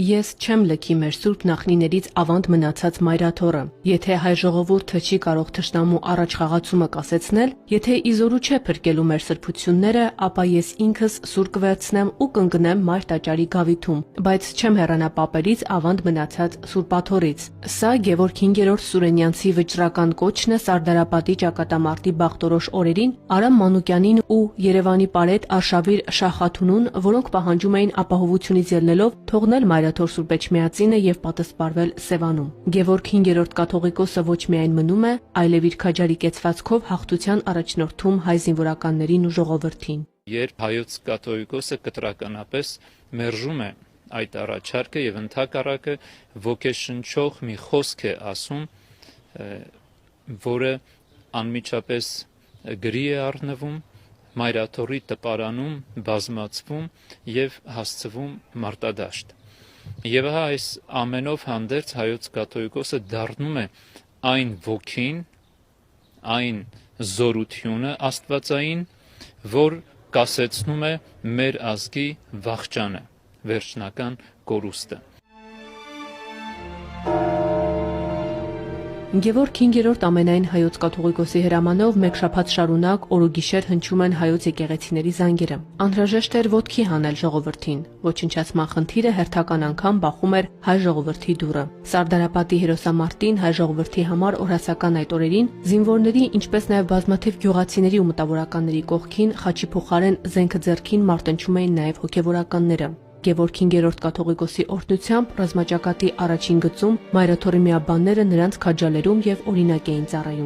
Ես չեմ լքի մեր սուրբ նախնիներից ավանդ մնացած մայրաթոռը։ Եթե հայ ժողովուրդը չի կարող թշնամու առաջխաղացումը կասեցնել, եթե իզորու չէ փրկելու մեր սրբությունները, ապա ես ինքս սուր կվերցնեմ ու կընկնեմ մայր տաճարի գավիթում, բայց չեմ հեռանա պապերից ավանդ մնացած սուրբաթոռից։ Սա Գևորգ 5-րդ Սուրենյանցի վճռական կոչն է Սարդարապատի ճակատամարտի բախտորոշ օրերին Արամ Մանուկյանին ու Երևանի պարետ Արշավիր Շահխաթունուն, որոնք պահանջում էին ապահովությունից ելնելով թողնել Մայրաթոր Սուրբ Էջմիածինը եւ պատսպարվել Սևանում։ Գևորգ 5-րդ կաթողիկոսը ոչ միայն մնում է, այլև իր քաջարի կեցվածքով հաղթության առաջնորդում հայ զինվորականներին ու ժողովրդին։ Երբ հայոց կաթողիկոսը կտրականապես մերժում է այդ առաջարկը եւ ընդհակառակը ոգեշնչող մի խոսք է ասում, որը անմիջապես գրի է առնվում Մայրաթորի տպարանում, բազմացվում եւ հասցվում մարտադաշտ։ Եվ այս ամենով հանդերձ հայոց կաթողիկոսը դառնում է այն ոգին, այն զորությունը աստվածային, որ կասեցնում է մեր ազգի վախճանը, վերջնական կորուստը։ Գևորգ 5-րդ ամենայն հայոց կաթողիկոսի հրամանով մեկ շաբաթ շարունակ օրուգիշեր հնչում են հայոց եկեղեցիների զանգերը։ Անհրաժեշտ էր ոտքի հանել ժողովրդին։ Ոչնչացման խնդիրը հերթական անգամ բախում էր հայ ժողովրդի դուռը։ Սարդարապատի հերոսամարտին հայ ժողովրդի համար օրհասական այդ օրերին զինվորների, ինչպես նաև բազմաթիվ գյուղացիների ու մտավորականների կողքին խաչի փոխարեն զենքը ձեռքին մարտնչում էին նաև հոգևորականները։ Գևորգ 5-րդ կաթողիկոսի օրհնությամբ ռազմաճակատի առաջին գծում մայրաթոռի միաբանները նրանց քաջալերում եւ օրինակ էին ծառայում։